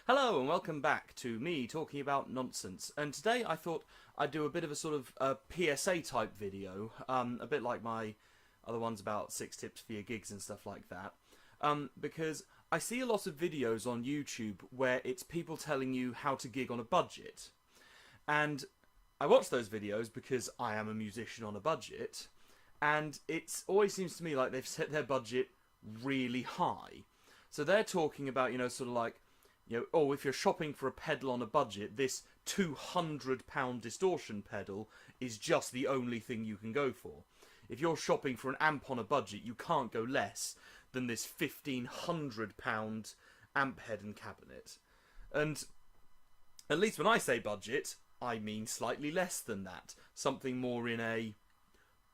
Hello and welcome back to me talking about nonsense. And today I thought I'd do a bit of a sort of PSA type video, a bit like my other ones about 6 tips for your gigs and stuff like that. Because I see a lot of videos on YouTube where it's people telling you how to gig on a budget. And I watch those videos because I am a musician on a budget, and it always seems to me like they've set their budget really high. So they're talking about, sort of like, oh, if you're shopping for a pedal on a budget, this £200 distortion pedal is just the only thing you can go for. If you're shopping for an amp on a budget, you can't go less than this £1,500 amp head and cabinet. And at least when I say budget, I mean slightly less than that. Something more in a,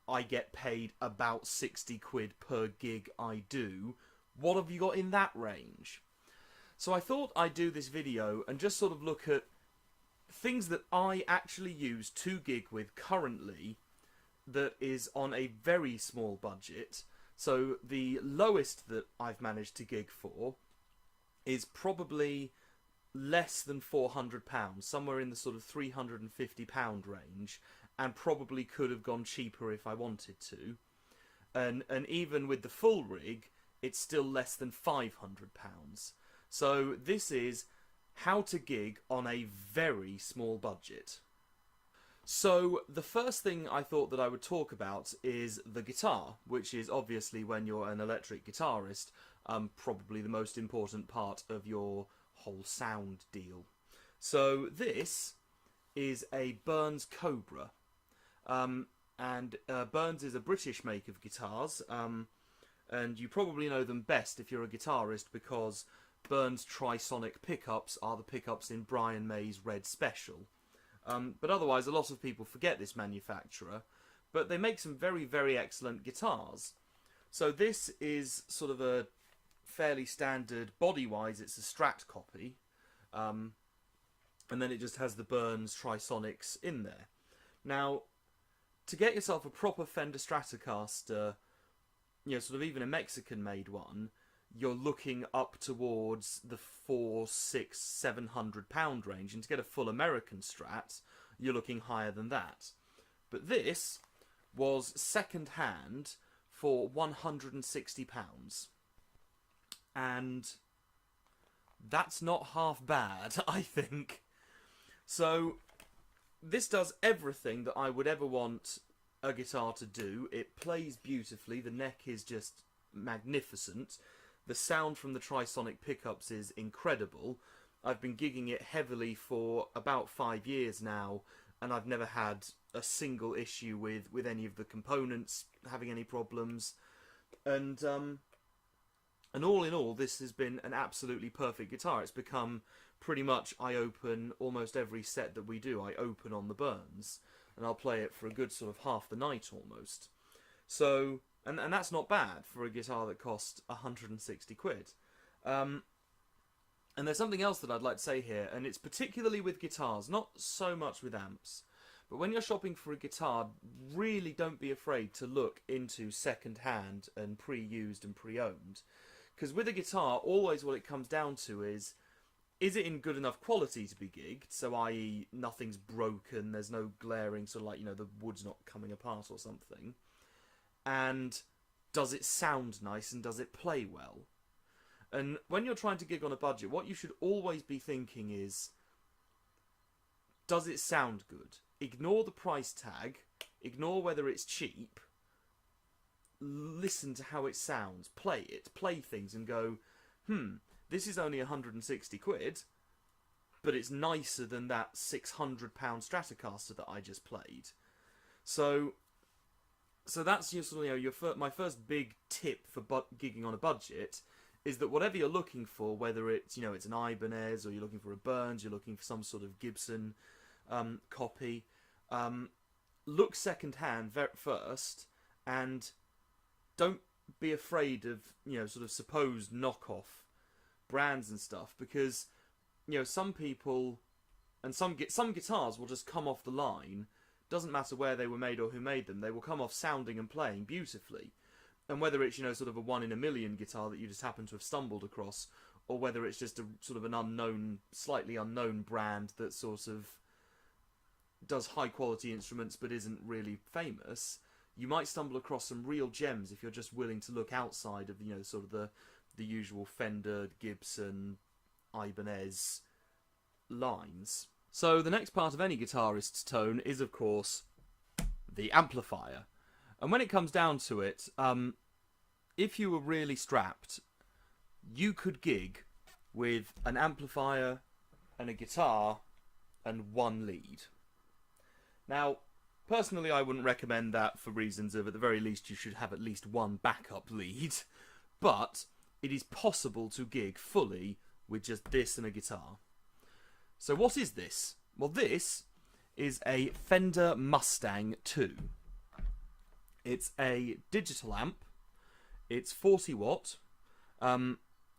I get paid about 60 quid per gig I do. What have you got in that range? So I thought I'd do this video and just sort of look at things that I actually use to gig with currently that is on a very small budget. So the lowest that I've managed to gig for is probably less than £400, somewhere in the sort of £350 range, and probably could have gone cheaper if I wanted to. And even with the full rig, it's still less than £500. So this is how to gig on a very small budget. So the first thing I thought that I would talk about is the guitar, which is obviously, when you're an electric guitarist, probably the most important part of your whole sound deal. So this is a Burns Cobra, and Burns is a British make of guitars, and you probably know them best if you're a guitarist because Burns Trisonic pickups are the pickups in Brian May's Red Special. But otherwise, a lot of people forget this manufacturer, but they make some very, very excellent guitars. So this is sort of a fairly standard, body-wise, it's a Strat copy, and then it just has the Burns Trisonics in there. Now, to get yourself a proper Fender Stratocaster, sort of even a Mexican-made one, you're looking up towards the £400, £600, £700 range, and to get a full American Strat, you're looking higher than that. But this was second hand for £160, and that's not half bad, I think. So this does everything that I would ever want a guitar to do. It plays beautifully, the neck is just magnificent. The sound from the Trisonic pickups is incredible. I've been gigging it heavily for about 5 years now, and I've never had a single issue with any of the components having any problems. And all in all, this has been an absolutely perfect guitar. It's become pretty much, I open almost every set that we do, I open on the Burns, and I'll play it for a good sort of half the night almost. So, and that's not bad for a guitar that cost 160 quid. And there's something else that I'd like to say here, and it's particularly with guitars, not so much with amps. But when you're shopping for a guitar, really don't be afraid to look into second-hand and pre-used and pre-owned. Because with a guitar, always what it comes down to is it in good enough quality to be gigged? So, i.e., nothing's broken, there's no glaring, sort of like, the wood's not coming apart or something. And does it sound nice, and does it play well? And when you're trying to gig on a budget, what you should always be thinking is, does it sound good? Ignore the price tag, ignore whether it's cheap, listen to how it sounds, play it, play things and go, this is only 160 quid, but it's nicer than that £600 Stratocaster that I just played. So that's my first big tip for gigging on a budget, is that whatever you're looking for, whether it's it's an Ibanez, or you're looking for a Burns, you're looking for some sort of Gibson copy, look second hand first, and don't be afraid of sort of supposed knockoff brands and stuff, because some people and some guitars will just come off the line. Doesn't matter where they were made or who made them, they will come off sounding and playing beautifully. And whether it's sort of a 1 in a million guitar that you just happen to have stumbled across, or whether it's just a sort of an unknown, slightly unknown brand that sort of does high quality instruments but isn't really famous, you might stumble across some real gems if you're just willing to look outside of, you know, sort of the usual Fender, Gibson, Ibanez lines. So the next part of any guitarist's tone is, of course, the amplifier. And when it comes down to it, if you were really strapped, you could gig with an amplifier and a guitar and one lead. Now, personally, I wouldn't recommend that for reasons of, at the very least, you should have at least one backup lead. But it is possible to gig fully with just this and a guitar. So what is this? Well, this is a Fender Mustang II. It's a digital amp. It's 40 watt. A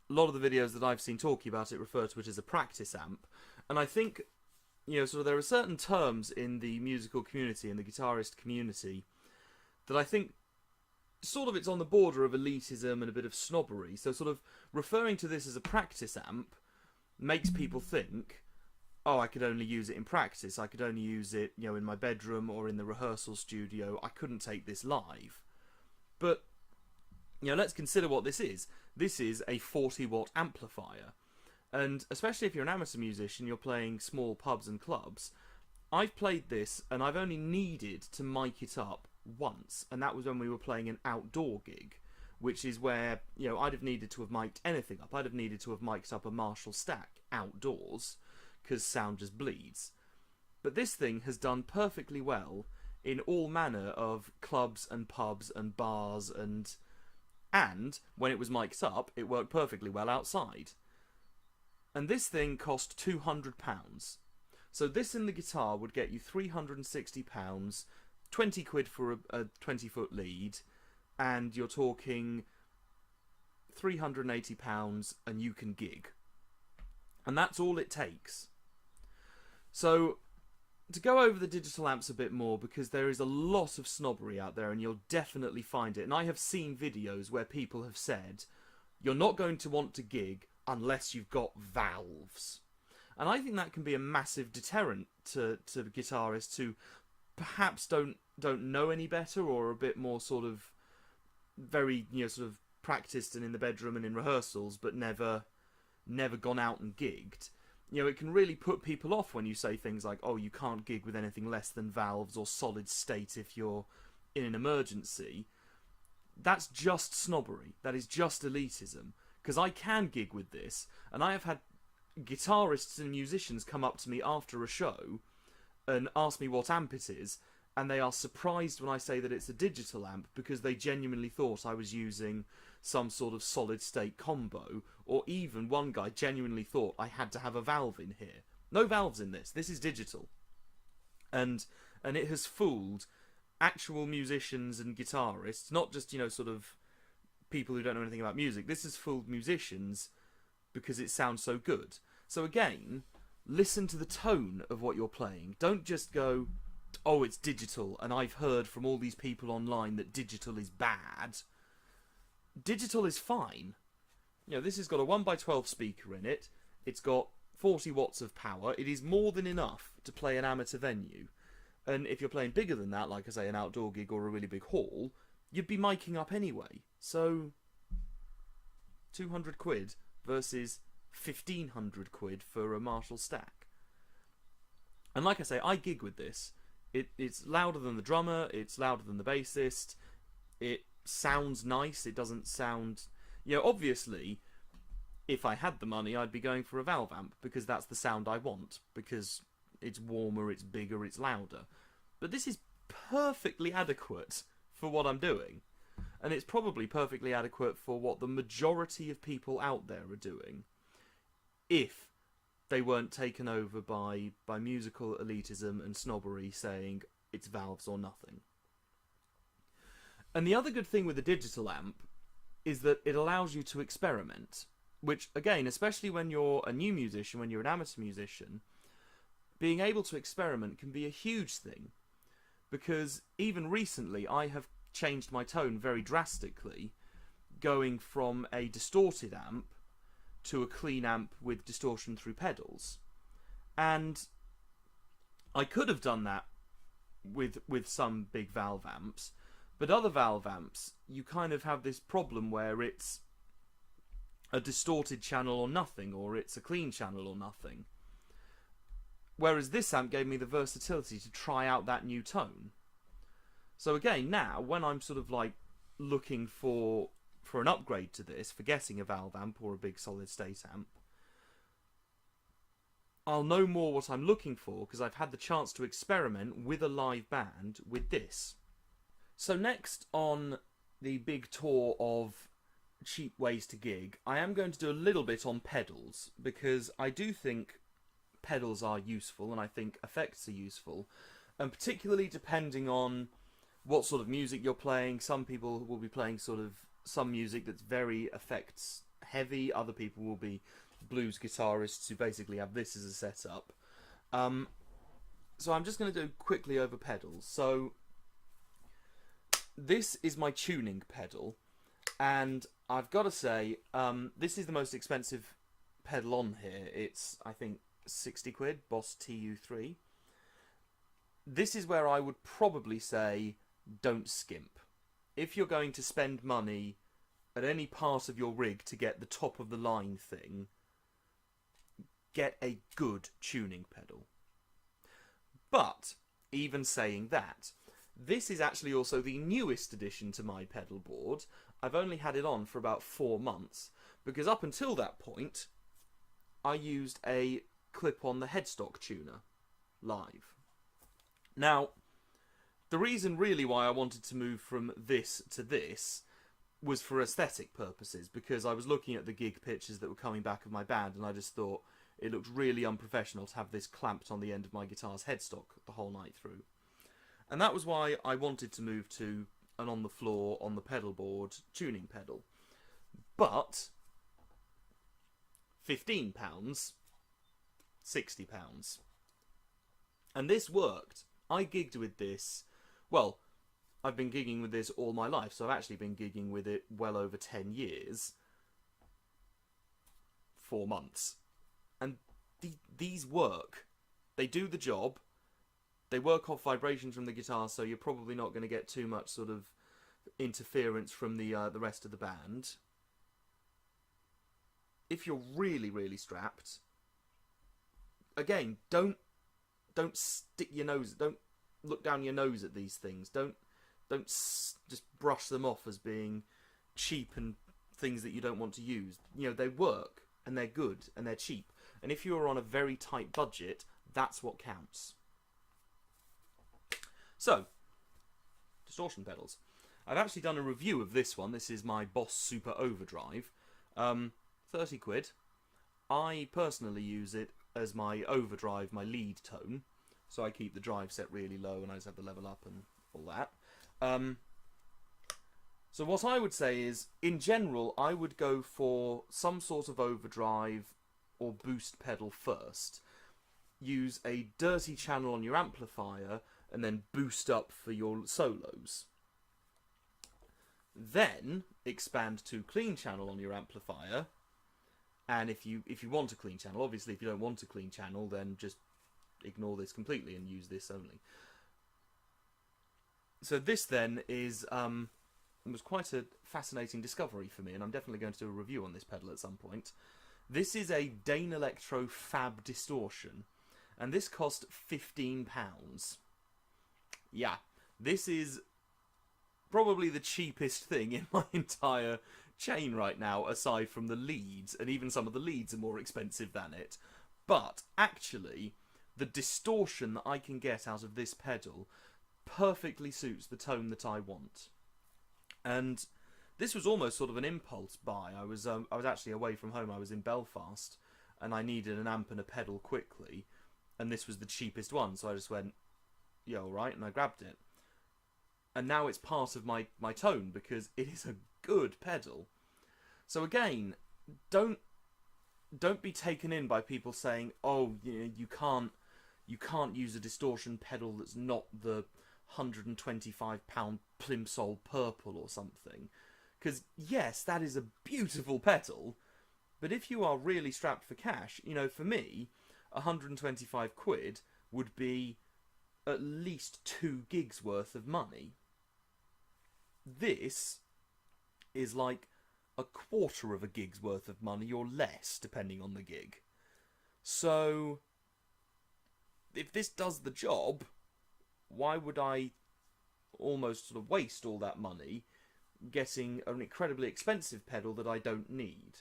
lot of the videos that I've seen talking about it refer to it as a practice amp. And I think, you know, sort of there are certain terms in the musical community, in the guitarist community, that I think sort of it's on the border of elitism and a bit of snobbery. So sort of referring to this as a practice amp makes people think, oh, I could only use it in practice. I could only use it, you know, in my bedroom or in the rehearsal studio. I couldn't take this live. But, you know, let's consider what this is. This is a 40 watt amplifier. And especially if you're an amateur musician, you're playing small pubs and clubs. I've played this and I've only needed to mic it up once. And that was when we were playing an outdoor gig, which is where, you know, I'd have needed to have mic'd anything up. I'd have needed to have mic'd up a Marshall stack outdoors, because sound just bleeds. But this thing has done perfectly well in all manner of clubs and pubs and bars, and when it was mic'd up, it worked perfectly well outside. And this thing cost £200. So this and the guitar would get you £360, 20 quid for a 20-foot lead, and you're talking £380 and you can gig. And that's all it takes. So, to go over the digital amps a bit more, because there is a lot of snobbery out there and you'll definitely find it. And I have seen videos where people have said, you're not going to want to gig unless you've got valves. And I think that can be a massive deterrent to guitarists who perhaps don't know any better, or are a bit more sort of very, you know, sort of practiced and in the bedroom and in rehearsals, but never gone out and gigged. You know, it can really put people off when you say things like, oh, you can't gig with anything less than valves or solid state if you're in an emergency. That's just snobbery. That is just elitism. Because I can gig with this, and I have had guitarists and musicians come up to me after a show and ask me what amp it is, and they are surprised when I say that it's a digital amp, because they genuinely thought I was using some sort of solid state combo, or even one guy genuinely thought I had to have a valve in here. No valves in this. This is digital. And it has fooled actual musicians and guitarists, not just, you know, sort of people who don't know anything about music. This has fooled musicians because it sounds so good. So again, listen to the tone of what you're playing. Don't just go, oh, it's digital, and I've heard from all these people online that digital is bad. Digital is fine. You know, this has got a 1x12 speaker in it. It's got 40 watts of power. It is more than enough to play an amateur venue. And if you're playing bigger than that, like I say, an outdoor gig or a really big hall, you'd be miking up anyway. So, 200 quid versus 1,500 quid for a Marshall stack. And like I say, I gig with this. It's louder than the drummer, it's louder than the bassist, it sounds nice, it doesn't sound... You know, obviously, if I had the money, I'd be going for a valve amp, because that's the sound I want, because it's warmer, it's bigger, it's louder. But this is perfectly adequate for what I'm doing. And it's probably perfectly adequate for what the majority of people out there are doing, if they weren't taken over by musical elitism and snobbery saying it's valves or nothing. And the other good thing with the digital amp is that it allows you to experiment, which, again, especially when you're a new musician, when you're an amateur musician, being able to experiment can be a huge thing. Because even recently, I have changed my tone very drastically, going from a distorted amp to a clean amp with distortion through pedals. And I could have done that with some big valve amps, but other valve amps, you kind of have this problem where it's a distorted channel or nothing, or it's a clean channel or nothing. Whereas this amp gave me the versatility to try out that new tone. So again, now, when I'm sort of like looking for an upgrade to this, for getting a valve amp or a big solid state amp, I'll know more what I'm looking for because I've had the chance to experiment with a live band with this. So next on the big tour of cheap ways to gig, I am going to do a little bit on pedals, because I do think pedals are useful and I think effects are useful, and particularly depending on what sort of music you're playing. Some people will be playing sort of some music that's very effects heavy, other people will be blues guitarists who basically have this as a setup. So I'm just going to do quickly over pedals. So this is my tuning pedal, and I've got to say, this is the most expensive pedal on here. It's, I think, 60 quid, Boss TU3. This is where I would probably say, don't skimp. If you're going to spend money at any part of your rig to get the top of the line thing, get a good tuning pedal. But, even saying that, this is actually also the newest addition to my pedal board. I've only had it on for about 4 months, because up until that point, I used a clip-on the headstock tuner live. Now, the reason really why I wanted to move from this to this was for aesthetic purposes, because I was looking at the gig pictures that were coming back of my band, and I just thought it looked really unprofessional to have this clamped on the end of my guitar's headstock the whole night through. And that was why I wanted to move to an on the floor, on the pedal board tuning pedal. But £15, £60. And this worked. I gigged with this, well, I've been gigging with this all my life, so I've actually been gigging with it well over 10 years. 4 months. And these work. They do the job. They work off vibrations from the guitar, so you're probably not going to get too much sort of interference from the rest of the band. If you're really, really strapped, again, don't stick your nose, don't look down your nose at these things. Don't just brush them off as being cheap and things that you don't want to use. You know, they work, and they're good, and they're cheap. And if you're on a very tight budget, that's what counts. So, distortion pedals. I've actually done a review of this one. This is my Boss Super Overdrive. 30 quid. I personally use it as my overdrive, my lead tone. So I keep the drive set really low and I just have the level up and all that. So what I would say is, in general, I would go for some sort of overdrive or boost pedal first. Use a dirty channel on your amplifier and then boost up for your solos. Then expand to clean channel on your amplifier. And if you want a clean channel, obviously if you don't want a clean channel, then just ignore this completely and use this only. So this then is was quite a fascinating discovery for me, and I'm definitely going to do a review on this pedal at some point. This is a Danelectro Fab distortion, and this cost £15. Yeah, this is probably the cheapest thing in my entire chain right now, aside from the leads, and even some of the leads are more expensive than it. But actually, the distortion that I can get out of this pedal perfectly suits the tone that I want. And this was almost sort of an impulse buy. I was actually away from home. I was in Belfast, and I needed an amp and a pedal quickly, and this was the cheapest one. So I just went, yeah, all right, and I grabbed it. And now it's part of my tone because it is a good pedal. So again, don't be taken in by people saying, oh, you can't use a distortion pedal that's not the £125 Plimsoll Purple or something. Because yes, that is a beautiful pedal, But if you are really strapped for cash, you know, for me, 125 quid would be at least 2 gigs worth of money. This is like a quarter of a gig's worth of money or less, depending on the gig. So, if this does the job, why would I almost sort of waste all that money getting an incredibly expensive pedal that I don't need?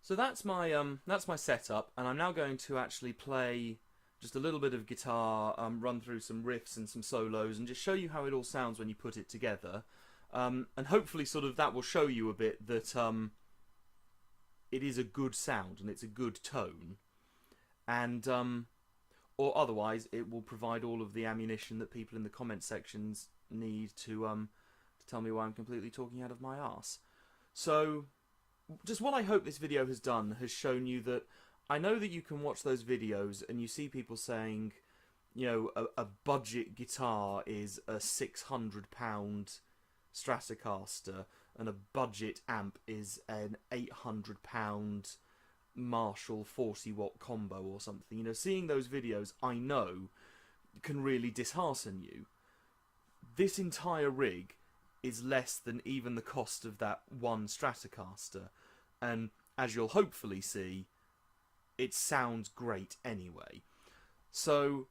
So that's my setup, and I'm now going to actually play just a little bit of guitar, run through some riffs and some solos, and just show you how it all sounds when you put it together. And hopefully sort of that will show you a bit that it is a good sound and it's a good tone. And or otherwise it will provide all of the ammunition that people in the comment sections need to tell me why I'm completely talking out of my arse. So just what I hope this video has done has shown you that I know that you can watch those videos and you see people saying, you know, a budget guitar is a £600 Stratocaster and a budget amp is an £800 Marshall 40-watt combo or something. You know, seeing those videos, I know, can really dishearten you. This entire rig is less than even the cost of that one Stratocaster, and as you'll hopefully see, it sounds great anyway. So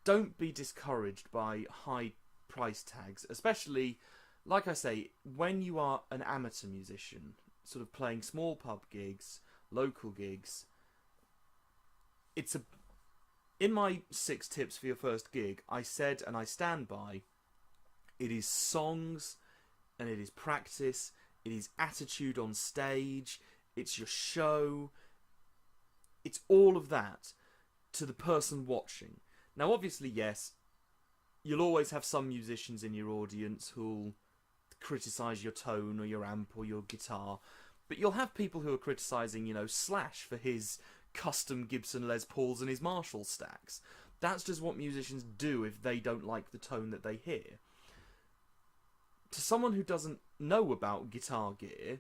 don't be discouraged by high price tags, especially, like I say, when you are an amateur musician, sort of playing small pub gigs, local gigs. In my 6 tips for your first gig, I said, and I stand by, it is songs, and it is practice, it is attitude on stage, it's your show, it's all of that to the person watching. Now obviously, yes, you'll always have some musicians in your audience who'll criticise your tone or your amp or your guitar, but you'll have people who are criticising, you know, Slash for his custom Gibson Les Pauls and his Marshall stacks. That's just what musicians do if they don't like the tone that they hear. To someone who doesn't know about guitar gear,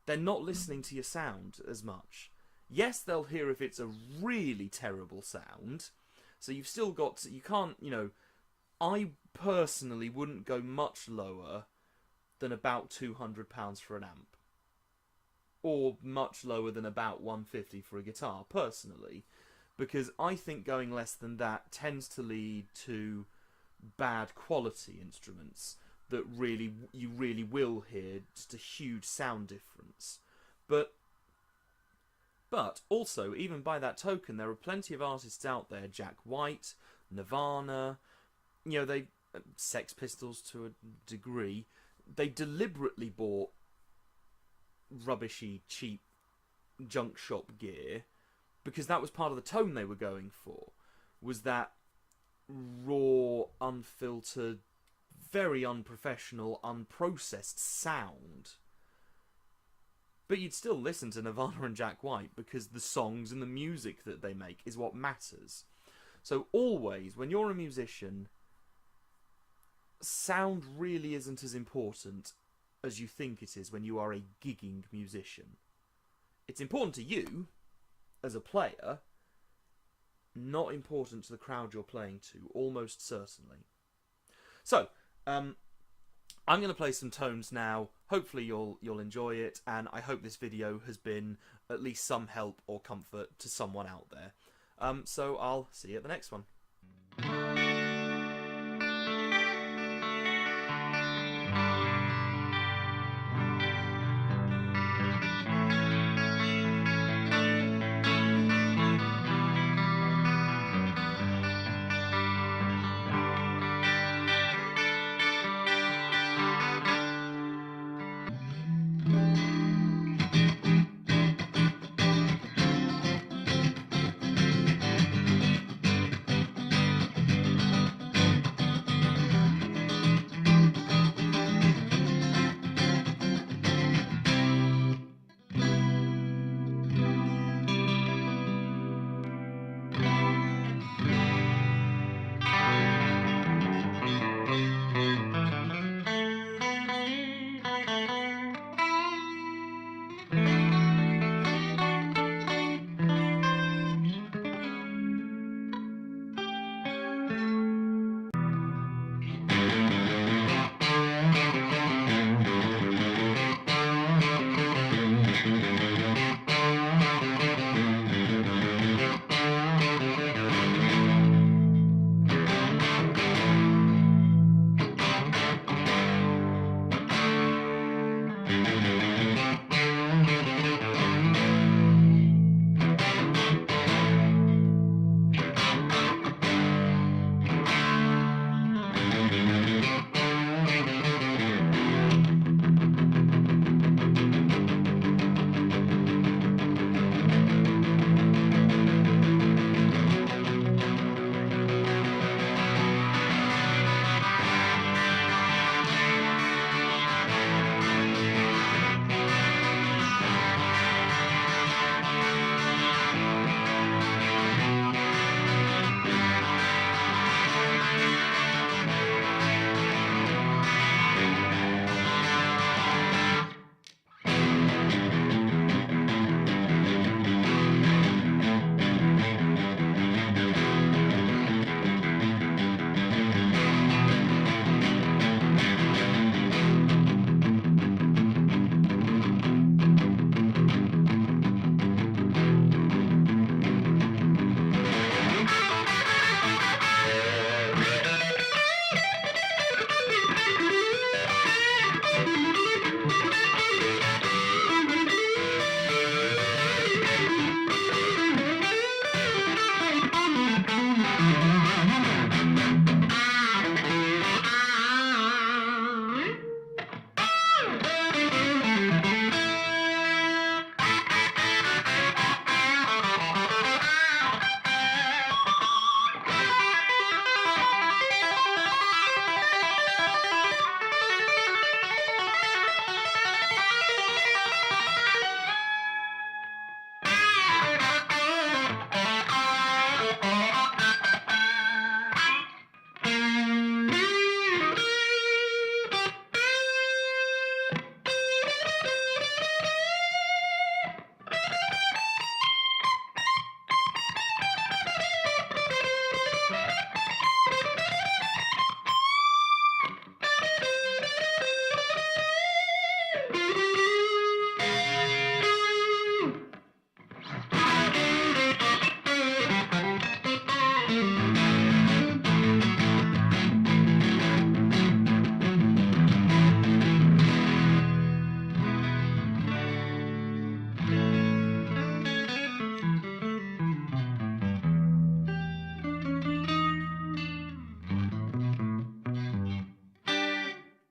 they're not listening to your sound as much. Yes, they'll hear if it's a really terrible sound, so you've still got to, you can't, you know, I personally wouldn't go much lower than about £200 for an amp, or much lower than about £150 for a guitar, personally, because I think going less than that tends to lead to bad quality instruments that you really will hear just a huge sound difference. But also, even by that token, there are plenty of artists out there, Jack White, Nirvana, you know, Sex Pistols to a degree, they deliberately bought rubbishy, cheap junk shop gear because that was part of the tone they were going for, was that raw, unfiltered, very unprofessional, unprocessed sound. But you'd still listen to Nirvana and Jack White because the songs and the music that they make is what matters. So always, when you're a musician, sound really isn't as important as you think it is when you are a gigging musician. It's important to you as a player, not important to the crowd you're playing to, almost certainly. So, I'm going to play some tones now. Hopefully you'll enjoy it, and I hope this video has been at least some help or comfort to someone out there. So I'll see you at the next one.